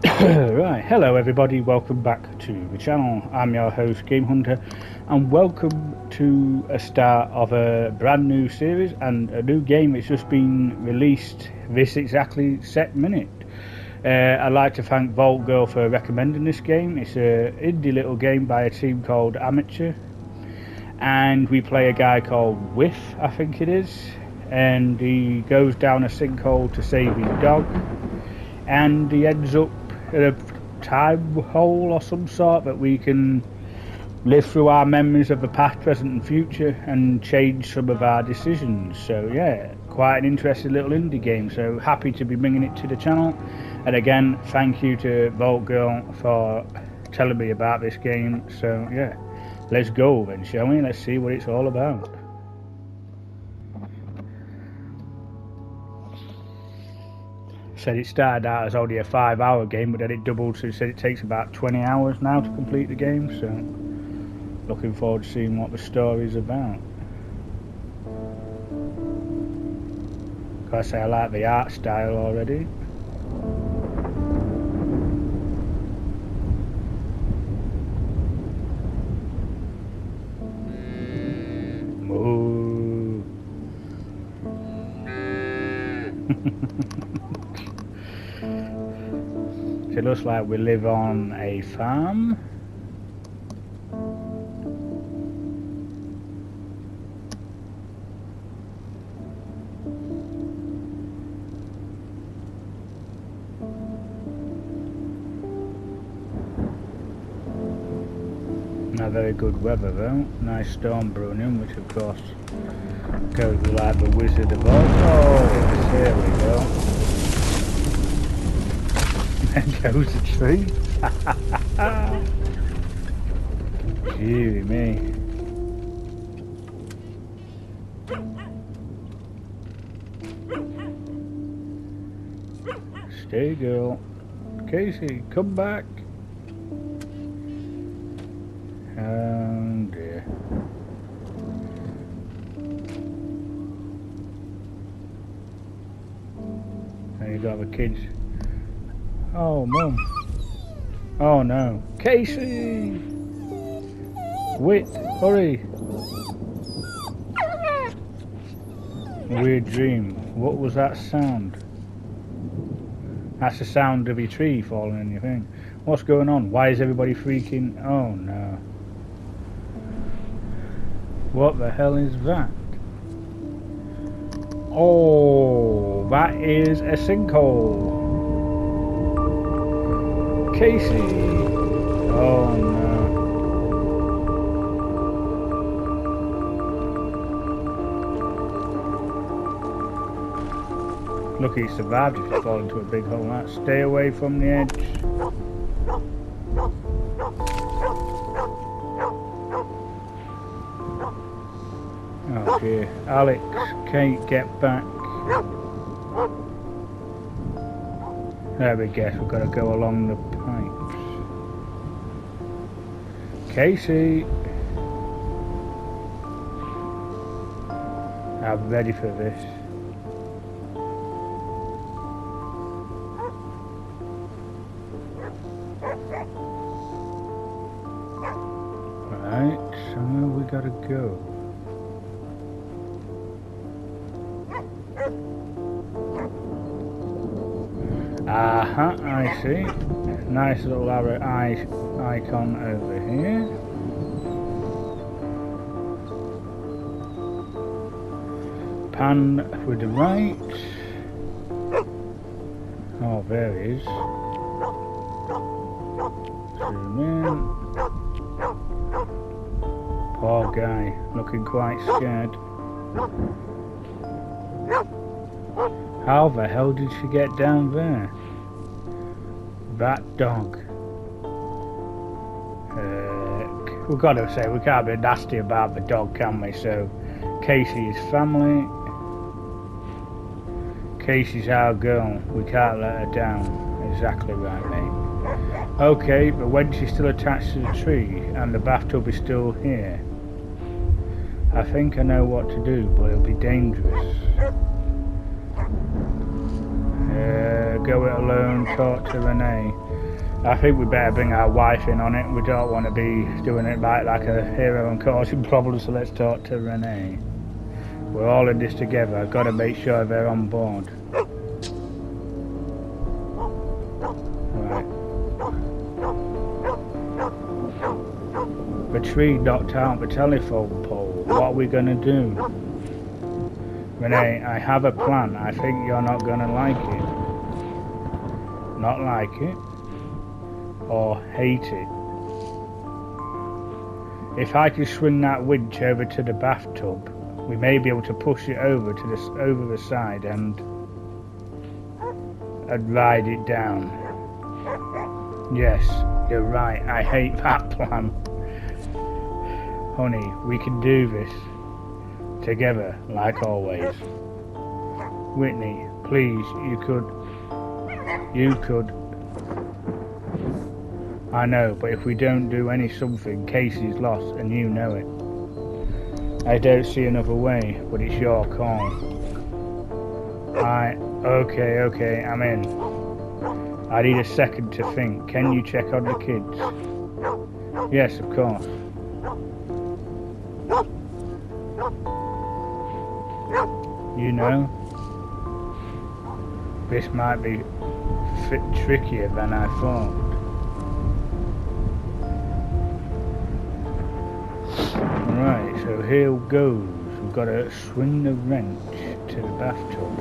Right, hello everybody, welcome back to the channel. I'm your host Game Hunter and welcome to a start of a brand new series and a new game that's just been released this exactly set minute. I'd like to thank Vault Girl for recommending this game. It's an indie little game by a team called Amateur, and we play a guy called Whit, I think it is, and he goes down a sinkhole to save his dog, and he ends up in a time hole or some sort that we can live through our memories of the past, present and future and change some of our decisions. So yeah, quite an interesting little indie game, so happy to be bringing it to the channel. And again, thank you to Vault Girl for telling me about this game. So yeah, let's go then, shall we? Let's see what it's all about. Said it started out as only a 5-hour game, but then it doubled, so it said it takes about 20 hours now to complete the game, so looking forward to seeing what the story's about. Gotta say, I like the art style already. Moo. It looks like we live on a farm. Not very good weather though. Nice storm brewing in, which of course goes with like the Wizard of Oz. Oh, there we go. There goes a tree. Deary me. Stay, girl. Casey, come back. Oh dear. There you got the kids. Oh, Mum. Oh, no. Casey! Whit, hurry! Weird dream. What was that sound? That's the sound of your tree falling in your thing. What's going on? Why is everybody freaking? Oh, no. What the hell is that? Oh, that is a sinkhole. Casey! Oh no. Look, he survived if he fall into a big hole. That. Stay away from the edge. Oh dear. Alex, Kate, get back. There we go, we've got to go along the pipes. Casey! I'm ready for this. Right, so where we got to go? Aha, I see. Nice little arrow icon over here. Pan with the right. Oh, there he is. Zoom in. Poor guy, looking quite scared. How the hell did she get down there? That dog. We've got to say, we can't be nasty about the dog, can we? So, Casey is family. Casey's our girl. We can't let her down. Exactly right, mate. Okay, but when she's still attached to the tree and the bathtub is still here, I think I know what to do, but it'll be dangerous. Go it alone, talk to Renee. I think we better bring our wife in on it. We don't want to be doing it like a hero and causing problems, so let's talk to Renee. We're all in this together. I've got to make sure they're on board. Right. The tree knocked out the telephone pole. What are we going to do? Renee, I have a plan. I think you're not going to like it. Not like it? Or hate it? If I could swing that winch over to the bathtub, we may be able to push it over to over the side and ride it down. Yes, you're right. I hate that plan. Honey, we can do this together, like always. Whitney, please, you could. I know, but if we don't do something, Casey's lost, and you know it. I don't see another way, but it's your call. Okay, I'm in. I need a second to think. Can you check on the kids? Yes, of course. You know, this might be trickier than I thought. Right, so here goes. We've got to swing the wrench to the bathtub.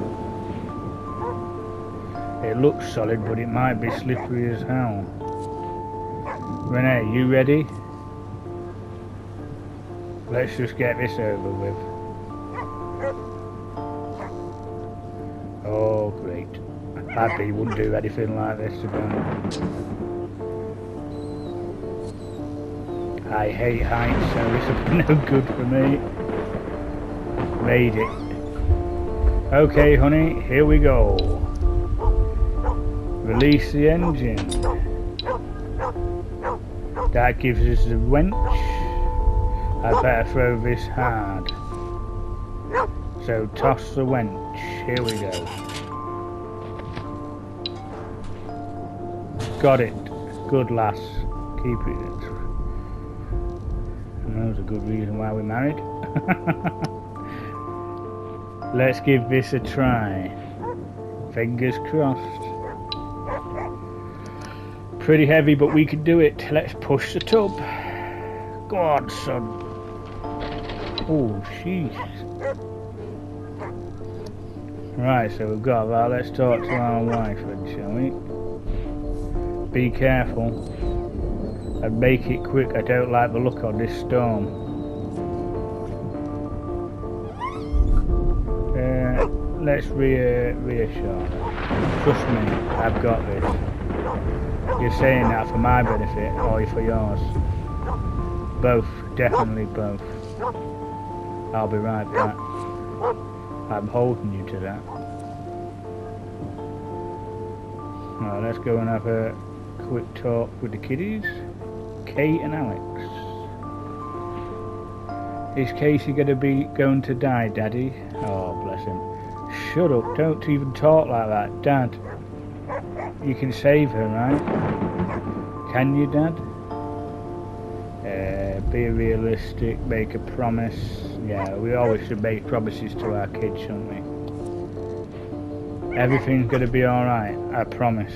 It looks solid, but it might be slippery as hell. Renee, you ready? Let's just get this over with. Oh, great. Happy wouldn't do anything like this to be. I hate heights, so this will be no good for me. Made it. Okay, honey, here we go. Release the engine. That gives us the winch. I better throw this hard. So toss the winch. Here we go. Got it. Good lass. Keep it. That was a good reason why we're married. Let's give this a try. Fingers crossed. Pretty heavy, but we can do it. Let's push the tub. Go on, son. Oh, jeez. Right, so we've got that. Let's talk to our wife then, shall we? Be careful. And make it quick. I don't like the look on this storm. Let's reassure. Trust me, I've got this. You're saying that for my benefit or for yours? Both, definitely both. I'll be right back. I'm holding you to that. Right, let's go and have a quick talk with the kiddies. Kate and Alex. Is Casey going to die, Daddy? Oh, bless him. Shut up, don't even talk like that, Dad. You can save her, right? Can you, Dad? Be realistic, make a promise. Yeah, we always should make promises to our kids, shouldn't we? Everything's going to be alright, I promise.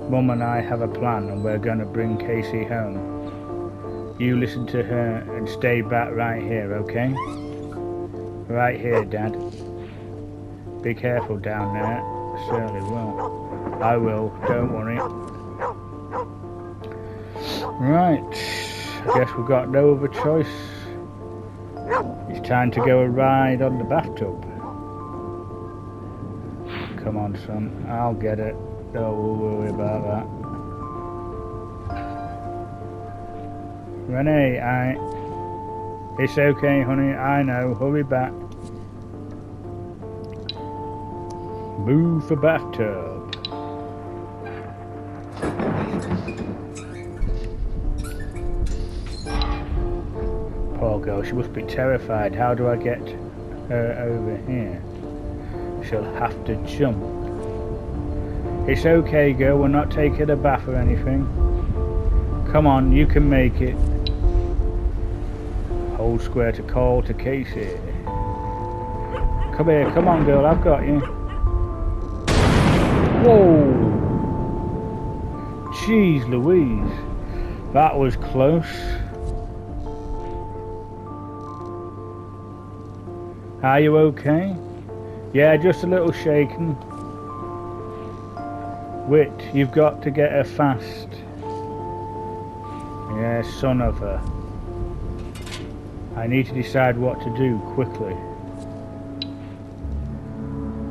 Mum and I have a plan and we're going to bring Casey home. You listen to her and stay back right here, okay? Right here, Dad. Be careful down there. Certainly will. I will, don't worry. Right, I guess we've got no other choice. It's time to go a ride on the bathtub. Come on, son, I'll get it. Don't worry about that. Renee, it's okay, honey, I know, hurry back. Move the bathtub. Poor girl, she must be terrified. How do I get her over here? She'll have to jump. It's okay, girl. We're not taking a bath or anything. Come on, you can make it. Hold square to call to Casey. Come here, come on, girl. I've got you. Whoa! Jeez Louise. That was close. Are you okay? Yeah, just a little shaken. Whit, you've got to get her fast. Yeah, son of a. I need to decide what to do quickly.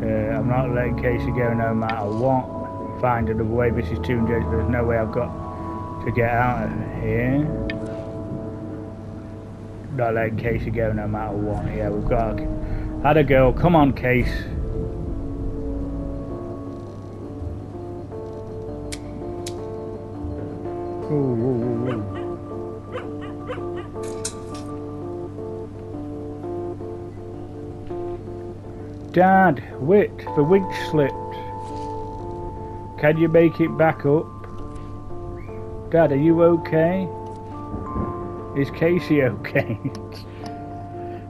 I'm not letting Casey go no matter what. Find another way. This is too dangerous. There's no way I've got to get out of here. Not letting Casey go no matter what. Yeah, we've got to... Had a girl. Come on, Case. Ooh, ooh, ooh. Dad, Whit, the winch slipped. Can you make it back up? Dad, are you okay? Is Casey okay?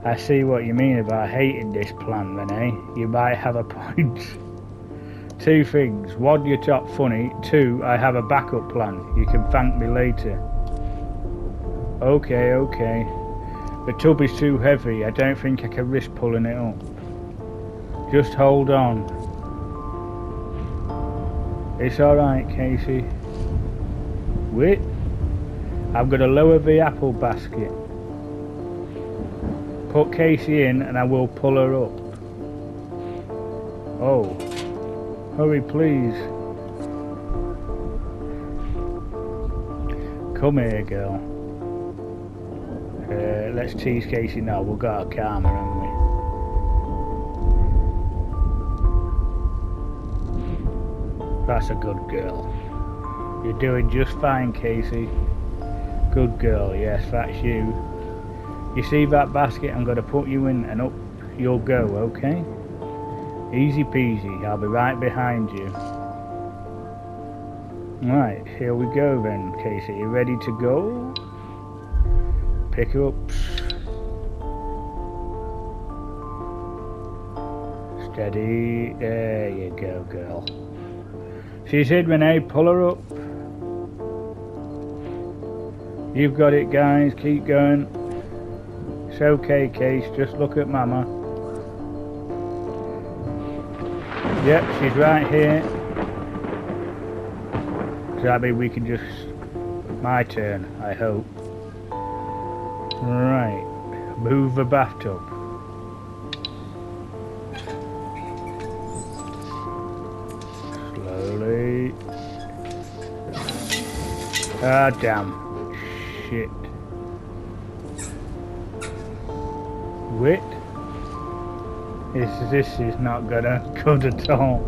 I see what you mean about hating this plan, Renee. You might have a point. Two things. One, you're top funny. Two, I have a backup plan. You can thank me later. Okay, okay. The tub is too heavy. I don't think I can risk pulling it up. Just hold on. It's alright, Casey. Wait. I'm going to lower the apple basket. Put Casey in and I will pull her up. Oh. Hurry, please. Come here, girl. Let's tease Casey now. We've got a calmer, haven't we? That's a good girl. You're doing just fine, Casey. Good girl, yes, that's you. You see that basket? I'm going to put you in and up you'll go, okay? Easy peasy, I'll be right behind you. Right, here we go then, Casey. You ready to go? Pick her up. Steady. There you go, girl. She's in, Renee. Pull her up. You've got it, guys. Keep going. It's okay, Case. Just look at Mama. Yep, she's right here. So that means we can just... My turn, I hope. Right. Move the bathtub. Slowly. Ah, damn. Shit. Whit? This is not gonna good at all.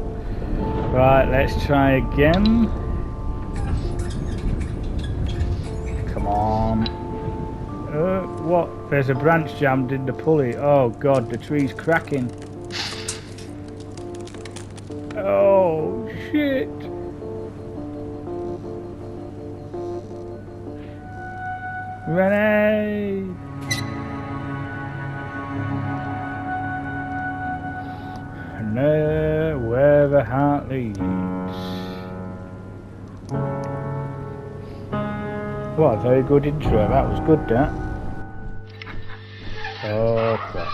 Right, let's try again. Come on. What? There's a branch jammed in the pulley. Oh god, the tree's cracking. Oh shit. Renee! Where the heart leads. What a very good intro. That was good, that. Oh crap.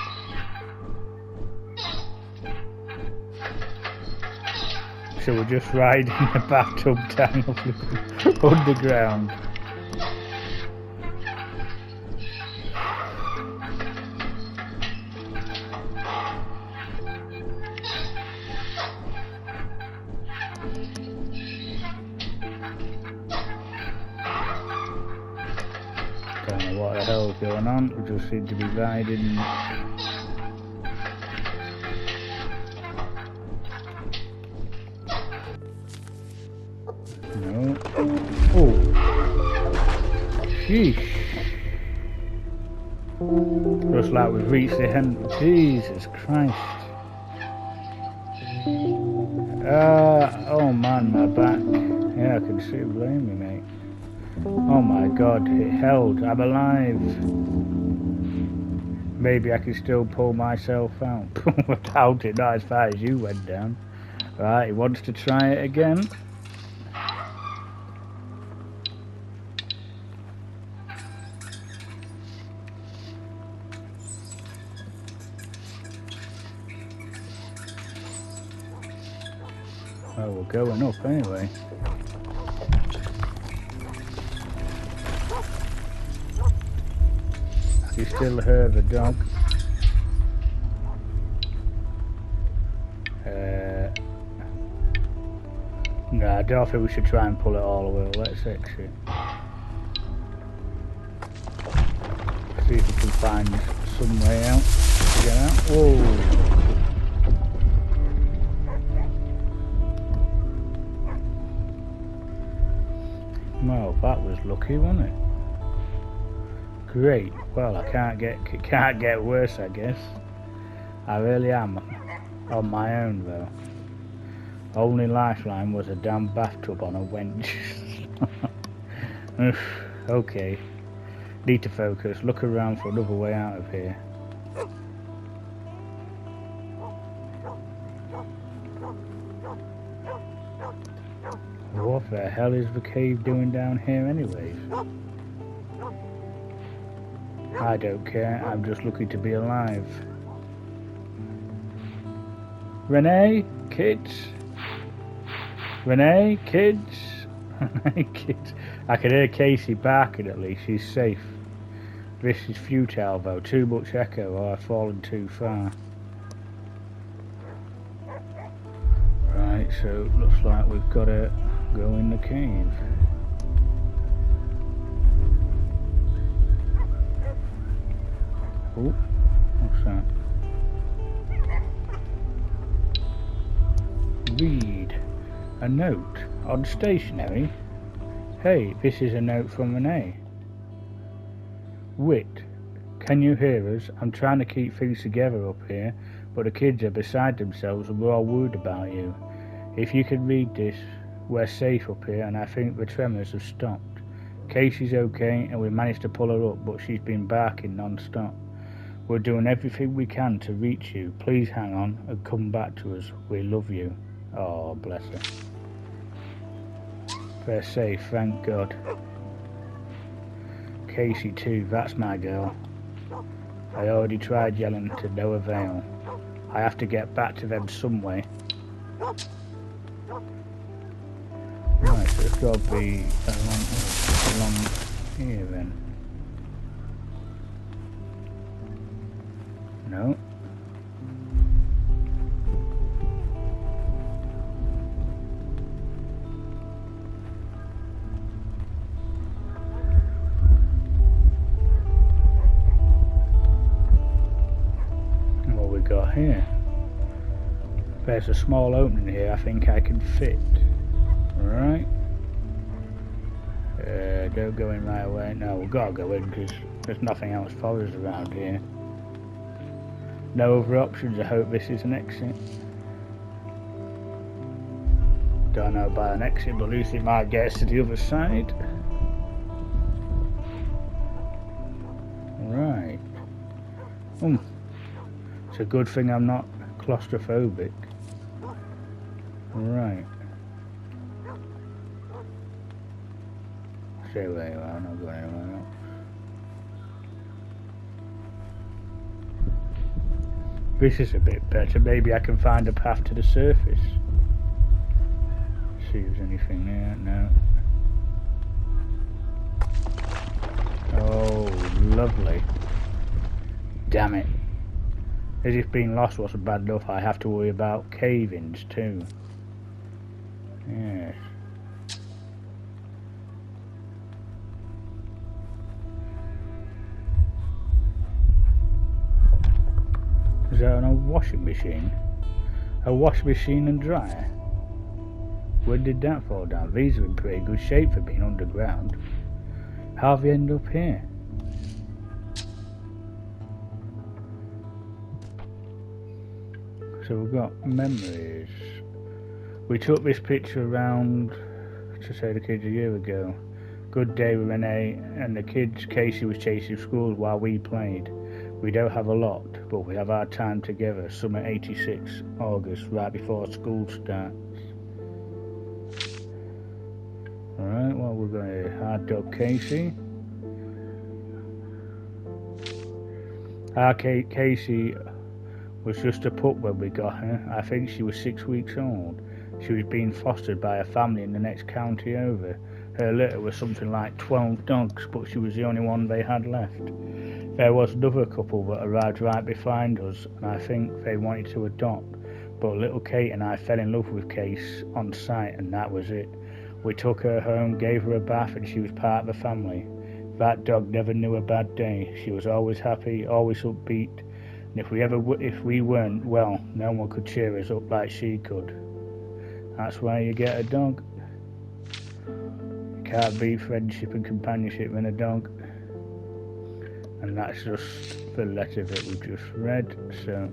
So we're just riding the bathtub down underground. Don't know what the hell's going on, we just seem to be riding. No. Oh. Sheesh. Looks like we've reached the end. Jesus Christ. Oh Oh man, my back. Yeah, I can see. Blame me, mate. Oh my god, it held. I'm alive. Maybe I can still pull myself out. Without it, not as far as you went down. Right, he wants to try it again. Oh, we're going up anyway. I can still hear the dog. No, I don't think we should try and pull it all the way. Let's exit. See if we can find some way out to get out. Whoa! Well, that was lucky, wasn't it? Great. Well, it can't get worse, I guess. I really am on my own though. Only lifeline was a damn bathtub on a wench. Okay. Need to focus. Look around for another way out of here. What the hell is the cave doing down here anyways? I don't care, I'm just lucky to be alive. Renee, kids? Renee, kids? Renee, kids? I can hear Casey barking at least, she's safe. This is futile though, too much echo or I've fallen too far. Right, so it looks like we've got to go in the cave. Oh, what's that? Read. A note. On stationery. Hey, this is a note from Renee. Whit, can you hear us? I'm trying to keep things together up here, but the kids are beside themselves and we're all worried about you. If you can read this, we're safe up here and I think the tremors have stopped. Casey's okay and we managed to pull her up, but she's been barking non-stop. We're doing everything we can to reach you. Please hang on and come back to us. We love you. Oh, bless her. They're safe, thank God. Casey too, that's my girl. I already tried yelling to no avail. I have to get back to them some way. Right, so it's got to be along here then. No. What we got here? There's a small opening here. I think I can fit. Right. Don't go in right away. No, we've got to go in because there's nothing else for us around here. No other options. I hope this is an exit. Don't know about an exit, but at least it might get us to the other side. Right. It's a good thing I'm not claustrophobic. Right. Stay where you are, I'm not going anywhere else. This is a bit better. Maybe I can find a path to the surface. See if there's anything there. No. Oh, lovely. Damn it. As if being lost wasn't bad enough, I have to worry about cave-ins too. Yes. Is that a washing machine? A washing machine and dryer? When did that fall down? These are in pretty good shape for being underground. How have you ended up here? So we've got memories. We took this picture around to say the kids a year ago. Good day with Renee and the kids. Casey was chasing schools while we played. We don't have a lot, but we have our time together. Summer 86, August, right before school starts. Alright, well, we're going to hard dog Casey. Our Casey was just a pup when we got her. I think she was 6 weeks old. She was being fostered by a family in the next county over. Her litter was something like 12 dogs, but she was the only one they had left. There was another couple that arrived right behind us, and I think they wanted to adopt, but little Kate and I fell in love with Case on sight, and that was it. We took her home, gave her a bath, and she was part of the family. That dog never knew a bad day. She was always happy, always upbeat, and if we weren't, well, no one could cheer us up like she could. That's why you get a dog. You can't beat friendship and companionship in a dog. And that's just the letter that we just read, so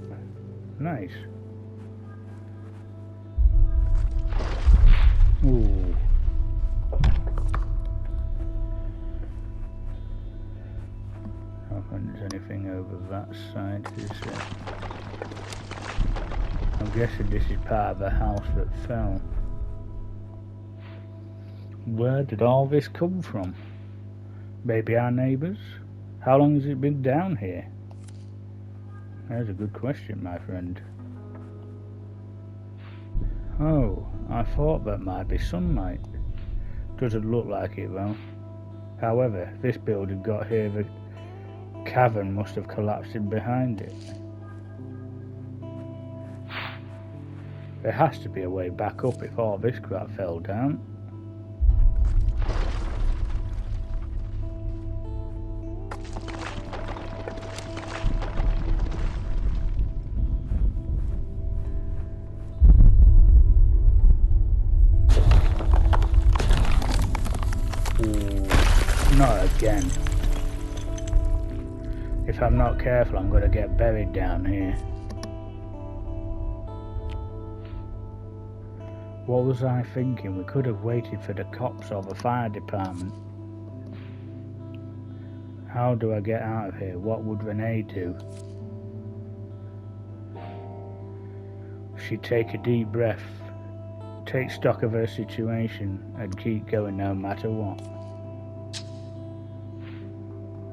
nice. Ooh. I don't think there's anything over that side, is there? I'm guessing this is part of the house that fell. Where did all this come from? Maybe our neighbours? How long has it been down here? That's a good question, my friend. Oh, I thought that might be sunlight. Doesn't look like it though. However, this building got here, the cavern must have collapsed in behind it. There has to be a way back up if all this crap fell down. Not again. If I'm not careful, I'm going to get buried down here. What was I thinking? We could have waited for the cops or the fire department. How do I get out of here? What would Renee do? She'd take a deep breath, take stock of her situation, and keep going no matter what.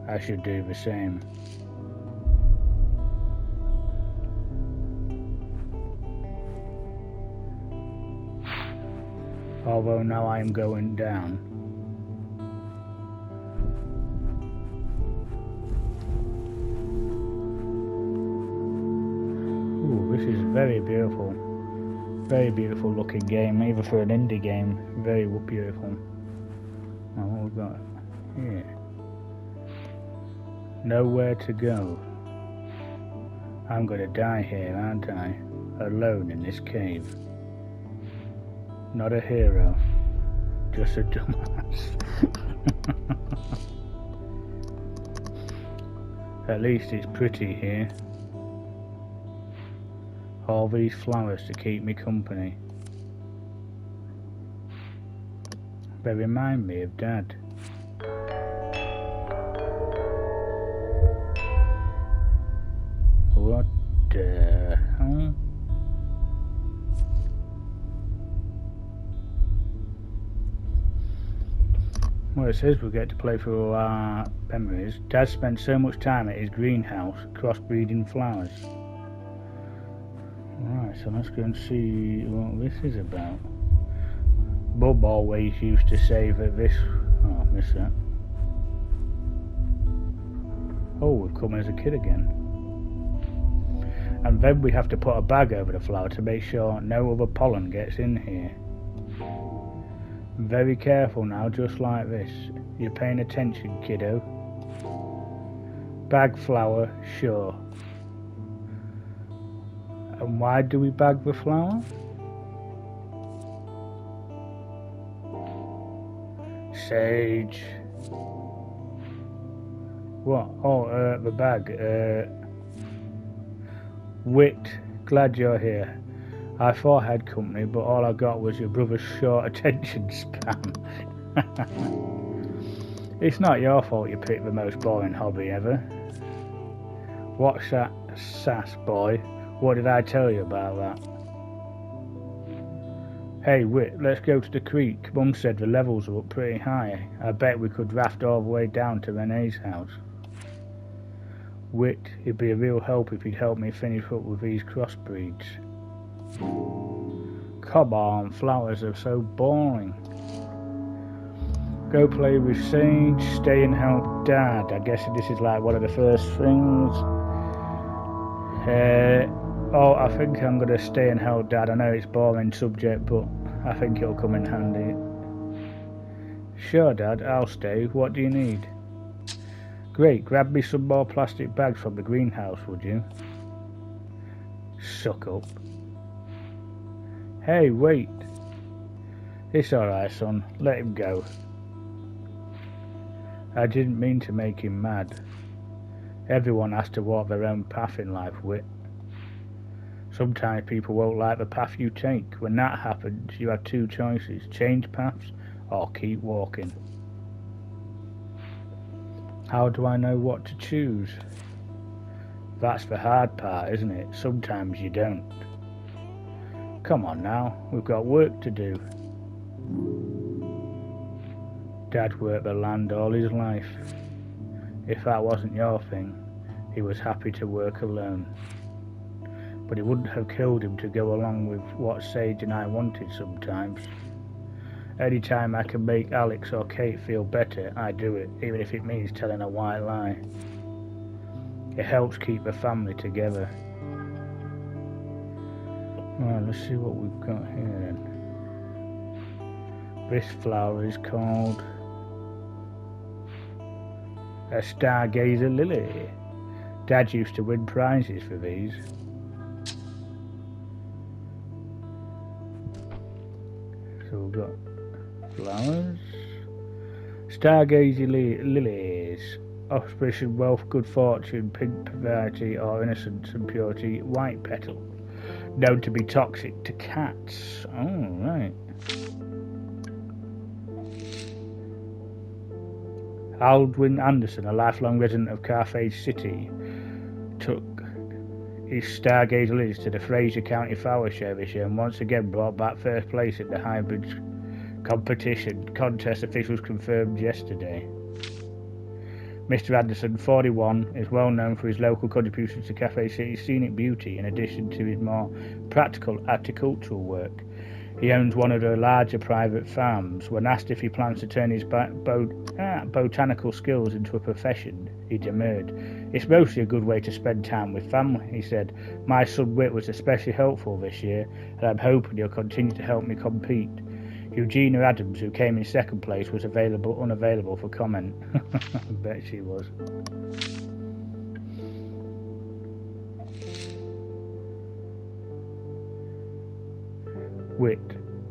I should do the same. Although now I am going down. Ooh, this is very beautiful. Very beautiful looking game, even for an indie game. Very beautiful. Now what we've got here. Nowhere to go. I'm gonna die here, aren't I? Alone in this cave. Not a hero, just a dumbass. At least it's pretty here. All these flowers to keep me company. They remind me of Dad. What the hell? Well, it says we get to play through our memories. Dad spent so much time at his greenhouse crossbreeding flowers. Right, so let's go and see what this is about. Bub always used to say that this... Oh, I missed that. Oh, we've come as a kid again. And then we have to put a bag over the flower to make sure no other pollen gets in here. Very careful now, just like this. You're paying attention, kiddo. Bag flower, sure. And why do we bag the flower? Sage. What? Oh, the bag. Whit, glad you're here. I thought I had company, but all I got was your brother's short attention span. It's not your fault you picked the most boring hobby ever. What's that sass, boy? What did I tell you about that? Hey, Whit, let's go to the creek. Mum said the levels are up pretty high. I bet we could raft all the way down to Renee's house. Whit, it'd be a real help if you'd help me finish up with these crossbreeds. Come on, flowers are so boring. Go play with Sage, stay and help Dad. I guess this is like one of the first things. Oh, I think I'm going to stay and help Dad. I know it's a boring subject, but I think it'll come in handy. Sure, Dad, I'll stay. What do you need? Great, grab me some more plastic bags from the greenhouse, would you? Suck up. Hey, wait. It's alright, son. Let him go. I didn't mean to make him mad. Everyone has to walk their own path in life, Whit. Sometimes people won't like the path you take. When that happens, you have two choices. Change paths or keep walking. How do I know what to choose? That's the hard part, isn't it? Sometimes you don't. Come on now, we've got work to do. Dad worked the land all his life. If that wasn't your thing, he was happy to work alone. But it wouldn't have killed him to go along with what Sage and I wanted sometimes. Any time I can make Alex or Kate feel better, I do it, even if it means telling a white lie. It helps keep the family together. Well, let's see what we've got here then. This flower is called a stargazer lily. Dad used to win prizes for these. So we've got flowers. Stargazer lilies. Auspicious wealth, good fortune, pink variety or innocence and purity, white petal. Known to be toxic to cats. Oh, right. Whit Anderson, a lifelong resident of Carthage City, took his stargazer lilies to the Fraser County Flower Show this year and once again brought back first place in the hybrid competition. Contest officials confirmed yesterday. Mr. Anderson, 41, is well known for his local contributions to Carthage City's scenic beauty in addition to his more practical horticultural work. He owns one of the larger private farms. When asked if he plans to turn his botanical skills into a profession, he demurred. It's mostly a good way to spend time with family, he said. My son Whit was especially helpful this year, and I'm hoping he'll continue to help me compete. Eugenia Adams, who came in second place, was unavailable for comment. I bet she was. Whit,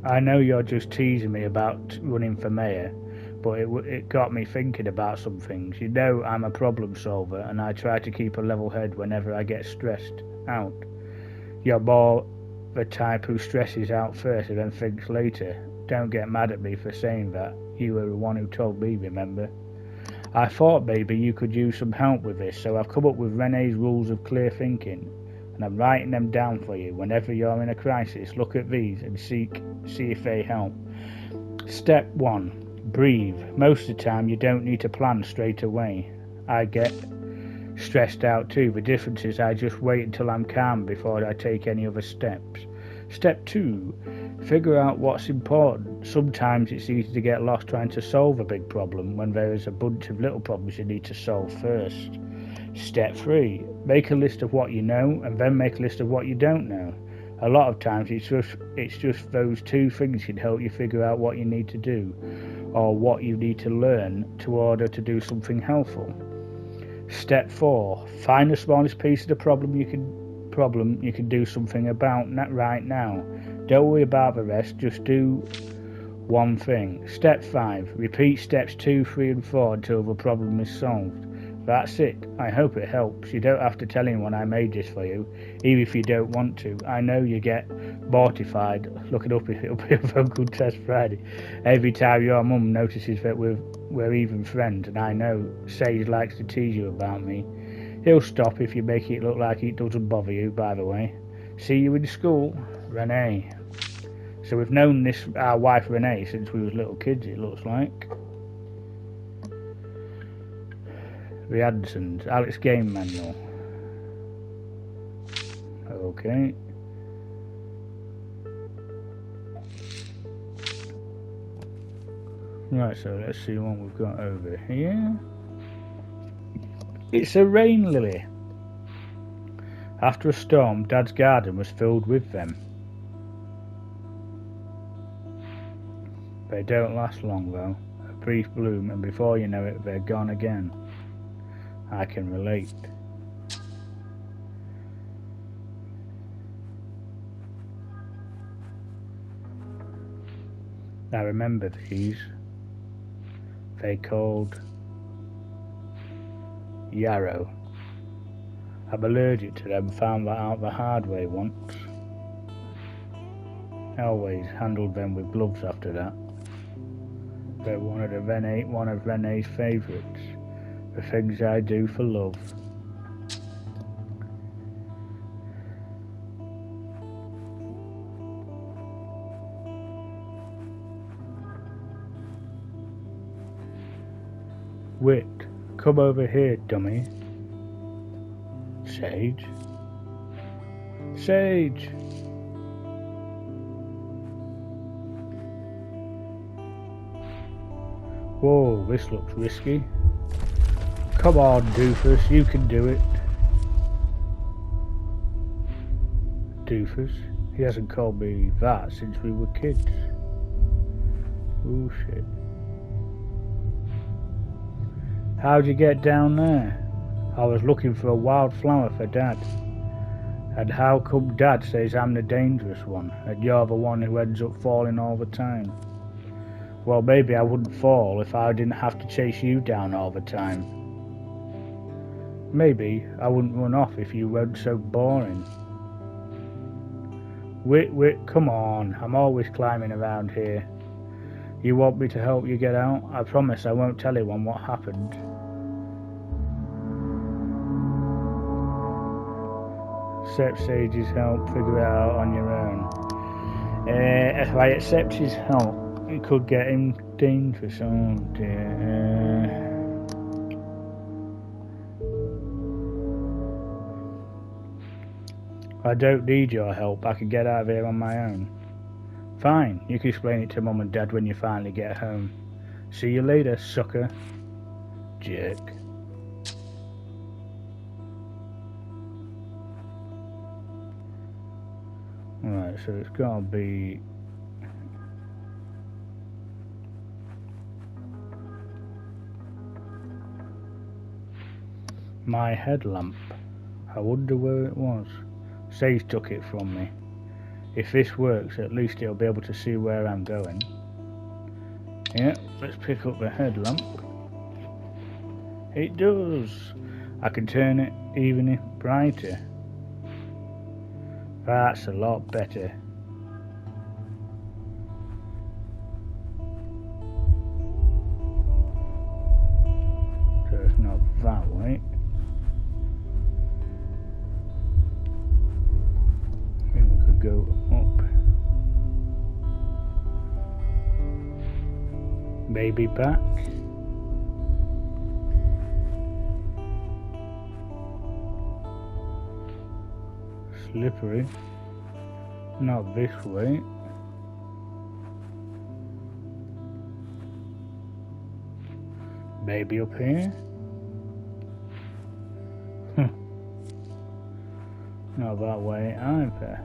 I know you're just teasing me about running for mayor, but it got me thinking about some things. You know I'm a problem solver and I try to keep a level head whenever I get stressed out. You're more the type who stresses out first and then thinks later. Don't get mad at me for saying that. You were the one who told me, remember? I thought maybe you could use some help with this, so I've come up with Renee's rules of clear thinking, and I'm writing them down for you. Whenever you're in a crisis, look at these and see if they help. Step 1. Breathe. Most of the time you don't need to plan straight away. I get stressed out too. The difference is I just wait until I'm calm before I take any other steps. Step 2. Figure out what's important. Sometimes it's easy to get lost trying to solve a big problem when there is a bunch of little problems you need to solve first. Step 3. Make a list of what you know and then make a list of what you don't know. A lot of times it's just those two things can help you figure out what you need to do or what you need to learn in order to do something helpful. Step 4. Find the smallest piece of the problem you can do something about right now. Don't worry about the rest, just do one thing. Step 5. Repeat steps 2, 3 and 4 until the problem is solved. That's it. I hope it helps. You don't have to tell anyone I made this for you, even if you don't want to. I know you get mortified. Look it up if it'll be a vocal test Friday. Every time your mum notices that we're even friends, and I know Sage likes to tease you about me. He'll stop if you make it look like it doesn't bother you, by the way. See you in school, Renee. So we've known our wife Renee since we was little kids, it looks like. The Andersons, Alex Game Manual. Okay. Right, so let's see what we've got over here. It's a rain lily. After a storm, Dad's garden was filled with them. They don't last long though. A brief bloom and before you know it, they're gone again. I can relate. I remember these. They called yarrow. I'm allergic to them, found that out the hard way once. I always handled them with gloves after that. They're one of Renee's favourites. The things I do for love. Whit, come over here, dummy. Sage? Sage! Whoa, this looks risky. Come on, Doofus, you can do it. Doofus? He hasn't called me that since we were kids. Oh shit. How'd you get down there? I was looking for a wildflower for Dad. And how come Dad says I'm the dangerous one, and you're the one who ends up falling all the time? Well, maybe I wouldn't fall if I didn't have to chase you down all the time. Maybe I wouldn't run off if you weren't so boring. Whit, come on, I'm always climbing around here. You want me to help you get out? I promise I won't tell anyone what happened. Accept Sage's help, figure it out on your own. If I accept his help, it could get him dangerous. Oh dear. I don't need your help, I can get out of here on my own. Fine, you can explain it to Mum and Dad when you finally get home. See you later, sucker. Jerk. Right, so it's gotta be... my headlamp. I wonder where it was. Sage took it from me. If this works, at least it'll be able to see where I'm going. Yeah, let's pick up the headlamp. It does. I can turn it even brighter. That's a lot better. So it's not that way. Go up, maybe back. Slippery, not this way. Maybe up here. Not that way either.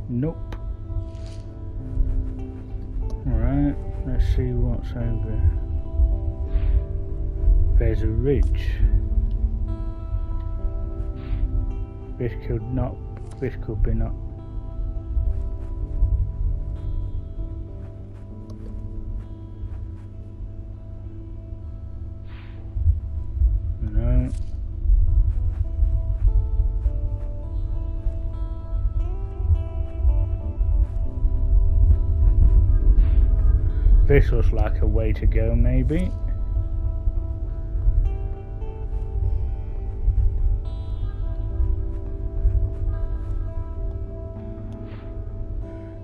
Nope. Alright, let's see what's over. There's a ridge. This could be not. This looks like a way to go, maybe.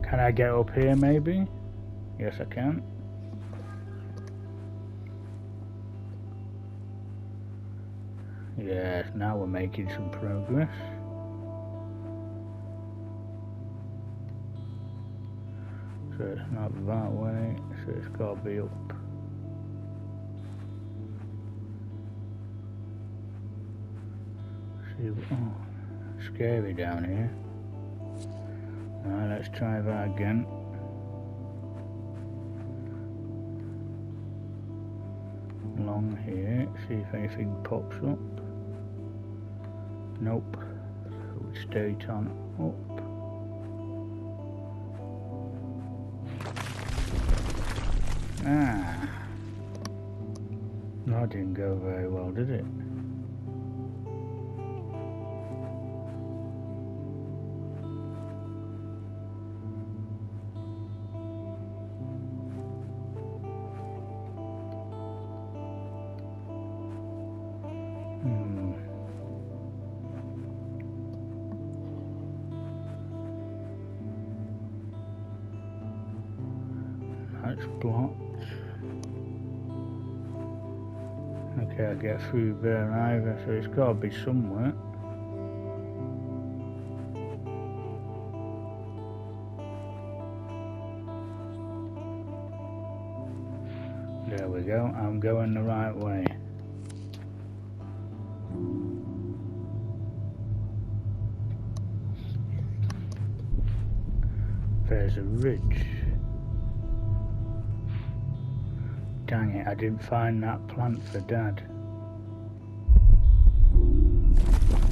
Can I get up here, maybe? Yes, I can. Yes, now we're making some progress. So it's not that way, so it's got to be up. See, oh, scary down here. Alright, let's try that again. Along here, see if anything pops up. Nope. So we straight on up. Ah. That didn't go very well, did it? That's blocked. Okay, I get through there either, so it's got to be somewhere. There we go, I'm going the right way. There's a ridge. Dang it, I didn't find that plant for Dad.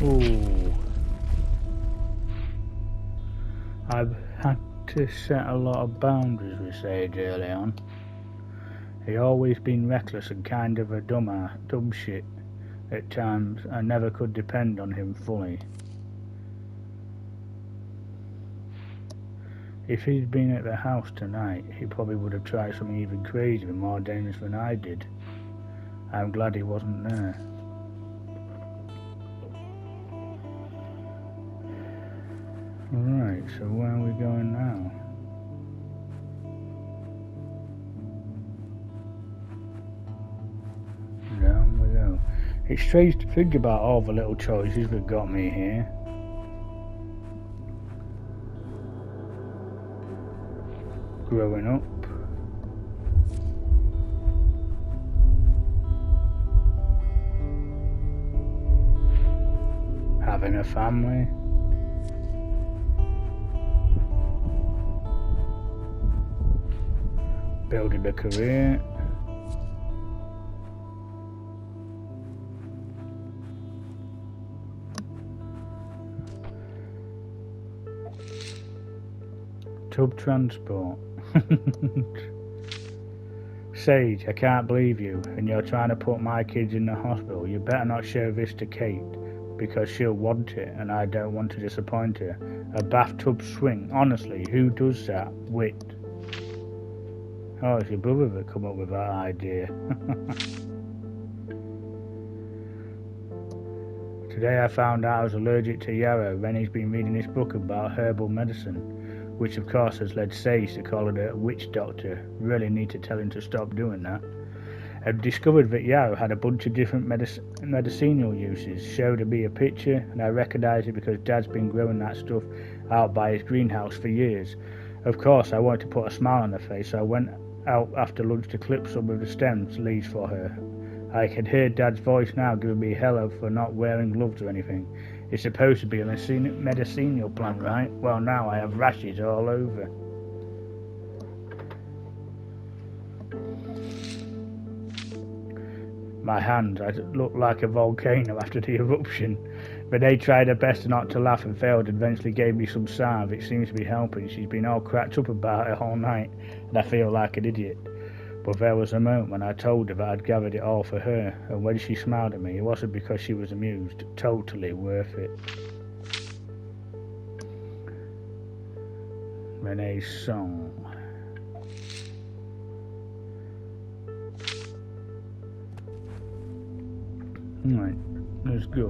Ooh. I've had to set a lot of boundaries with Sage early on. He always been reckless and kind of a dumb shit at times. I never could depend on him fully. If he'd been at the house tonight, he probably would have tried something even crazier and more dangerous than I did. I'm glad he wasn't there. Right, so where are we going now? Down we go. It's strange to think about all the little choices that got me here. Growing up. Having a family. Building a career. Tub transport. Sage, I can't believe you, and you're trying to put my kids in the hospital. You better not show this to Kate, because she'll want it, and I don't want to disappoint her. A bathtub swing, honestly, who does that? Whit. Oh, it's your brother that come up with that idea. Today I found out I was allergic to yarrow. Rennie's been reading this book about herbal medicine, which of course has led Sage to call it a witch doctor. Really need to tell him to stop doing that. I've discovered that yarrow had a bunch of different medicinal uses. Showed me a picture, and I recognised it because Dad's been growing that stuff out by his greenhouse for years. Of course, I wanted to put a smile on her face, so I went out after lunch to clip some of the stems leaves for her. I can hear Dad's voice now giving me hell for not wearing gloves or anything. It's supposed to be a medicinal plant, right? Well, now I have rashes all over. My hands, I look like a volcano after the eruption. But they tried their best not to laugh and failed, and eventually gave me some salve. It seems to be helping. She's been all cracked up about it all night, and I feel like an idiot. But there was a moment when I told her that I'd gathered it all for her, and when she smiled at me, it wasn't because she was amused. Totally worth it. Renee's song. Right, let's go.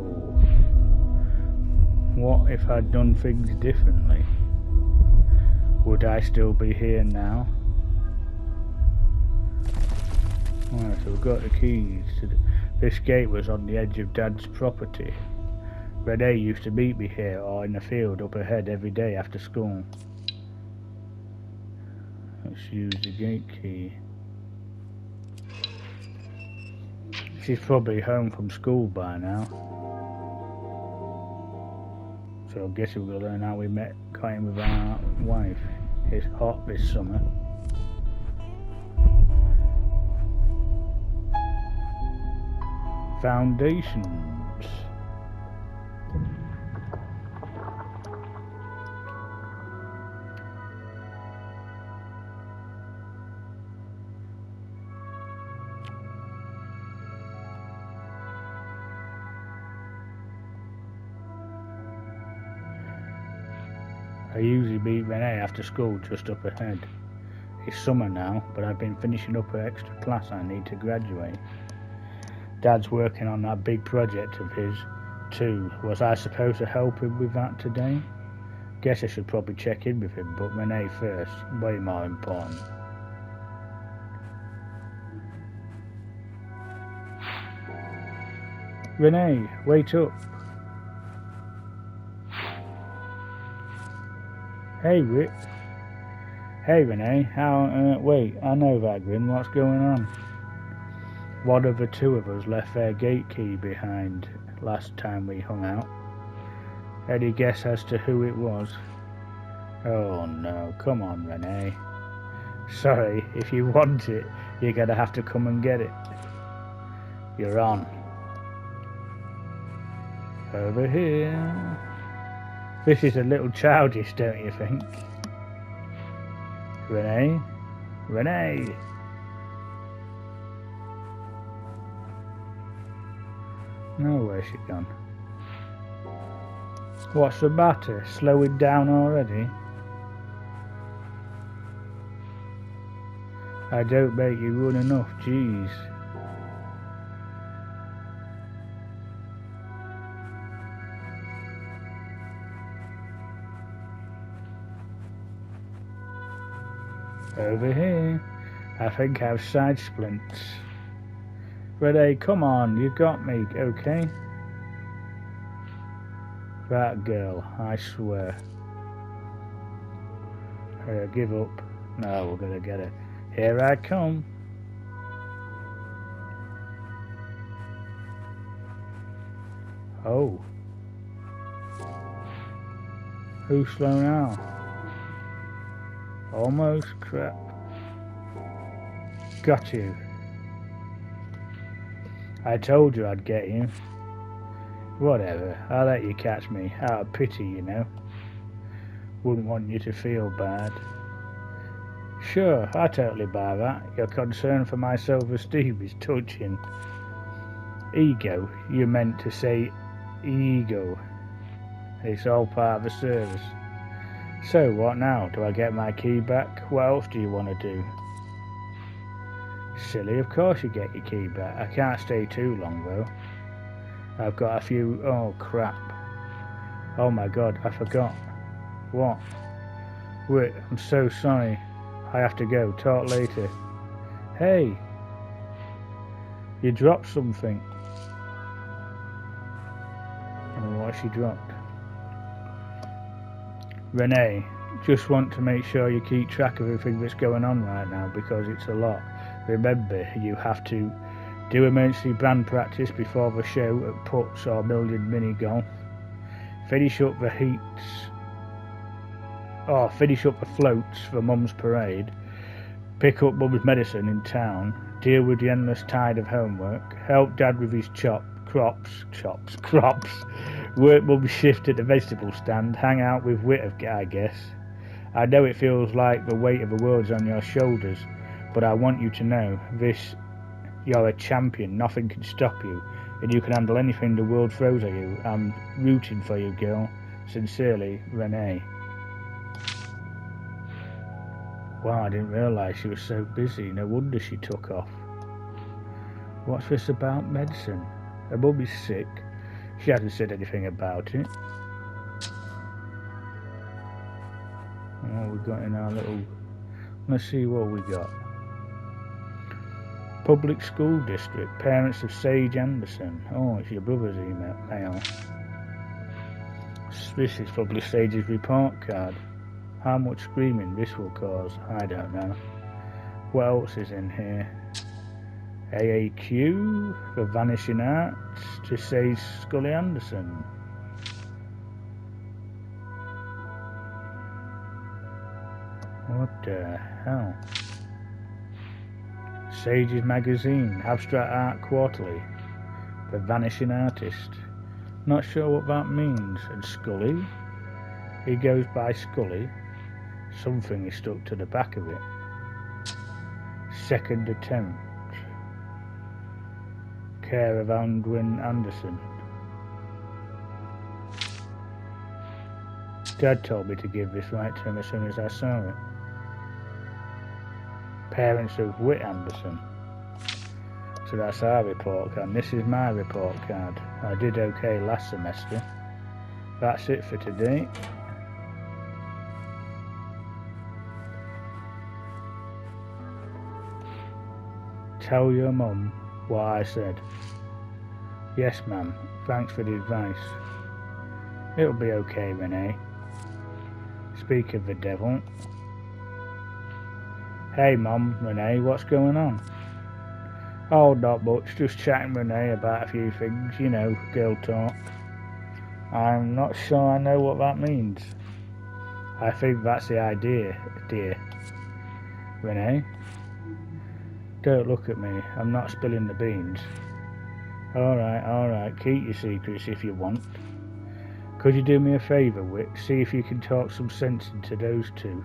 What if I'd done things differently? Would I still be here now? Right, so we've got the keys to this gate was on the edge of Dad's property. Renee used to meet me here or in the field up ahead every day after school. Let's use the gate key. She's probably home from school by now. So I guess we're going to learn how we got in with our wife. It's hot this summer. Foundations. I usually meet Renee after school just up ahead. It's summer now, but I've been finishing up an extra class I need to graduate. Dad's working on that big project of his too. Was I supposed to help him with that today? Guess I should probably check in with him, but Renee first, way more important. Renee, wait up. Hey, Whit. Hey, Renee. Wait, I know that grin. What's going on? One of the two of us left their gate key behind last time we hung out. Any guess as to who it was? Oh no, come on, Renee. Sorry, if you want it, you're gonna have to come and get it. You're on. Over here. This is a little childish, don't you think? Renee? Renee! No, where's she gone? What's the matter? Slowing down already? I don't make you run enough, jeez. Over here. I think I have side splints. Renee, come on, you got me, okay? That girl, I swear. Give up. No, we're gonna get her. Here I come. Oh. Who's slow now? Almost, crap. Got you. I told you I'd get you. Whatever, I'll let you catch me, out of pity, you know. Wouldn't want you to feel bad. Sure, I totally buy that. Your concern for my self-esteem is touching. Ego, you meant to say ego. It's all part of the service. So what now? Do I get my key back? What else do you want to do? Silly, of course you get your key back. I can't stay too long though. I've got a few... Oh crap. Oh my god, I forgot. What? Wait, I'm so sorry. I have to go. Talk later. Hey! You dropped something. Oh, what she dropped? Renee, just want to make sure you keep track of everything that's going on right now because it's a lot. Remember, you have to do emergency band practice before the show at Puts or Million Mini Golf. Finish up the finish up the floats for Mum's parade. Pick up Mum's medicine in town. Deal with the endless tide of homework. Help Dad with his crops. Work Mum's shift at the vegetable stand. Hang out with Whit, I guess. I know it feels like the weight of the world's on your shoulders, but I want you to know this. You're a champion. Nothing can stop you, and you can handle anything the world throws at you. I'm rooting for you, girl. Sincerely, Renee. Wow, I didn't realise she was so busy. No wonder she took off. What's this about medicine? Her mum is sick. She hasn't said anything about it. What we got in our little... Let's see what we got. Public School District. Parents of Sage Anderson. Oh, it's your brother's mail. This is probably Sage's report card. How much screaming this will cause, I don't know. What else is in here? AAQ for Vanishing Arts to Sage Scully Anderson. What the hell? Sage's Magazine, Abstract Art Quarterly, The Vanishing Artist. Not sure what that means. And Scully? He goes by Scully. Something is stuck to the back of it. Second attempt. Care of Andwin Anderson. Dad told me to give this right to him as soon as I saw it. Parents of Whit Anderson. So that's our report card. This is my report card. I did okay last semester. That's it for today. Tell your mum what I said. Yes, ma'am. Thanks for the advice. It'll be okay, Renee. Speak of the devil. Hey, Mum, Renee, what's going on? Oh, not much. Just chatting Renee about a few things, you know, girl talk. I'm not sure I know what that means. I think that's the idea, dear. Renee? Don't look at me. I'm not spilling the beans. Alright. Keep your secrets if you want. Could you do me a favour, Whit? See if you can talk some sense into those two.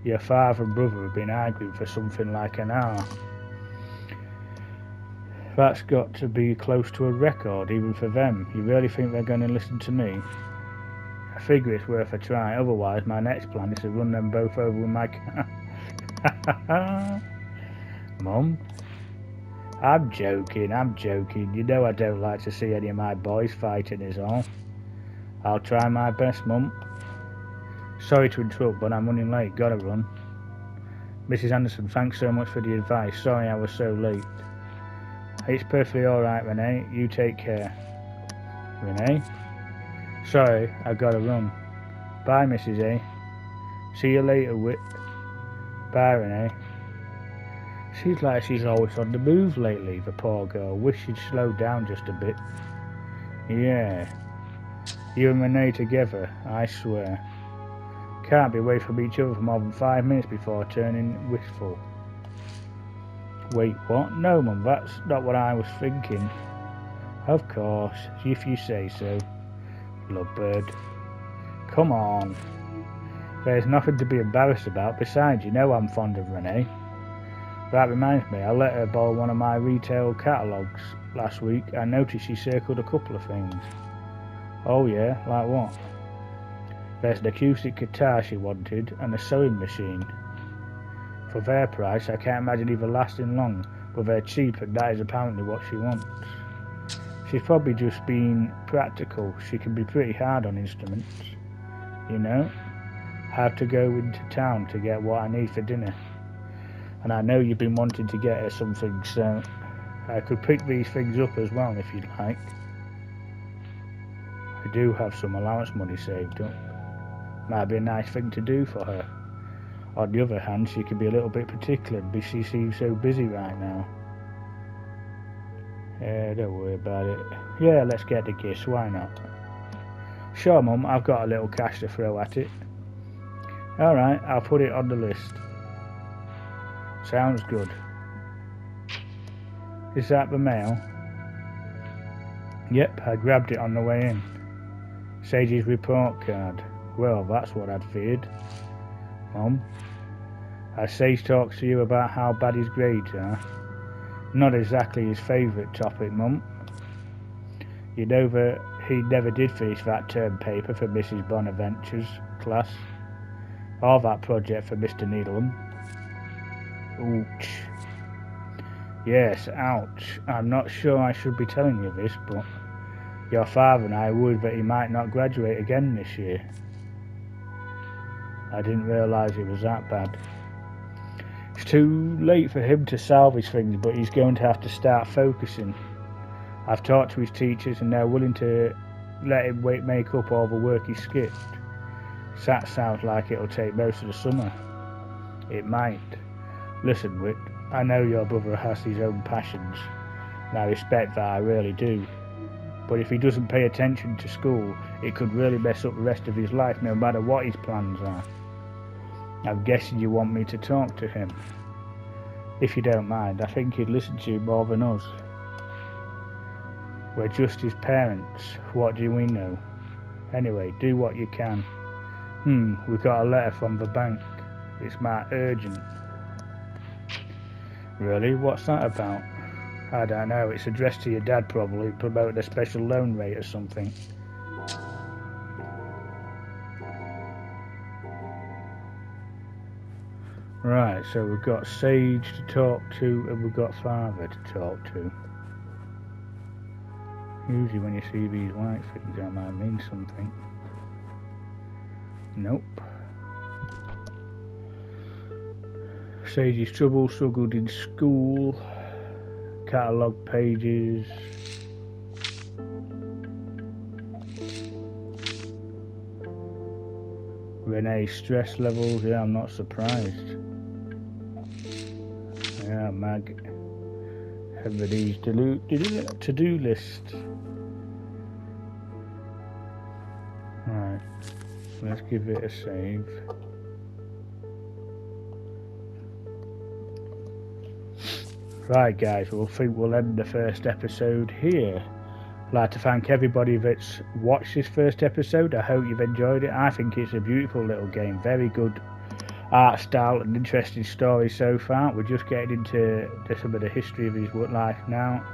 Your father and brother have been arguing for something like an hour. That's got to be close to a record, even for them. You really think they're going to listen to me? I figure it's worth a try, otherwise my next plan is to run them both over with my car. Mum? I'm joking. You know I don't like to see any of my boys fighting is all. I'll try my best, Mum. Sorry to interrupt, but I'm running late. Gotta run. Mrs. Anderson, thanks so much for the advice. Sorry I was so late. It's perfectly alright, Renee. You take care. Renee? Sorry, I gotta run. Bye, Mrs. A. See you later, Whit. Bye, Renee. Seems like she's always on the move lately, the poor girl. Wish she'd slow down just a bit. Yeah. You and Renee together, I swear. Can't be away from each other for more than 5 minutes before turning wistful. Wait, what? No, Mum, that's not what I was thinking. Of course, if you say so. Lovebird. Come on. There's nothing to be embarrassed about. Besides, you know I'm fond of Renee. That reminds me, I let her borrow one of my retail catalogues last week. I noticed she circled a couple of things. Oh yeah, like what? There's an acoustic guitar she wanted, and a sewing machine. For their price, I can't imagine either lasting long, but they're cheap, and that is apparently what she wants. She's probably just being practical. She can be pretty hard on instruments. You know? Have to go into town to get what I need for dinner. And I know you've been wanting to get her something, so I could pick these things up as well if you'd like. I do have some allowance money saved up. Might be a nice thing to do for her. On the other hand, she can be a little bit particular, but she seems so busy right now. Don't worry about it. Yeah, let's get the gifts, why not? Sure, Mum, I've got a little cash to throw at it. Alright, I'll put it on the list. Sounds good. Is that the mail? Yep, I grabbed it on the way in. Sage's report card. Well, that's what I'd feared. Mum, as Sage talks to you about how bad his grades are. Not exactly his favourite topic, Mum. You know that he never did finish that term paper for Mrs. Bonaventure's class. Or that project for Mr. Needham. Ouch. Yes, ouch. I'm not sure I should be telling you this, but your father and I worried that he might not graduate again this year. I didn't realise it was that bad. It's too late for him to salvage things, but he's going to have to start focusing. I've talked to his teachers and they're willing to let him make up all the work he skipped. That sounds like it'll take most of the summer. It might. Listen, Whit, I know your brother has his own passions, and I respect that, I really do. But if he doesn't pay attention to school, it could really mess up the rest of his life, no matter what his plans are. I'm guessing you want me to talk to him. If you don't mind, I think he'd listen to you more than us. We're just his parents. What do we know? Anyway, do what you can. We got a letter from the bank. It's marked urgent. Really? What's that about? I don't know. It's addressed to your dad, probably. Promoting a special loan rate or something. Right, so we've got Sage to talk to and we've got Father to talk to. Usually when you see these white things, that might mean something. Nope. Sage's struggled in school. Catalogue pages. Renee's stress levels, yeah, I'm not surprised. Yeah, Mag. Everybody's to-do list. Right, let's give it a save. Right guys, we'll end the first episode here. I'd like to thank everybody that's watched this first episode. I hope you've enjoyed it. I think it's a beautiful little game, very good art style and interesting story so far. We're just getting into some of the history of his life now,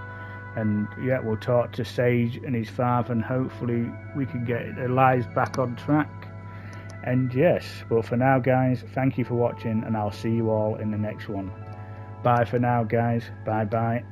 and yeah, we'll talk to Sage and his father and hopefully we can get their lives back on track. And yes, but for now guys, thank you for watching and I'll see you all in the next one. Bye for now guys, bye bye.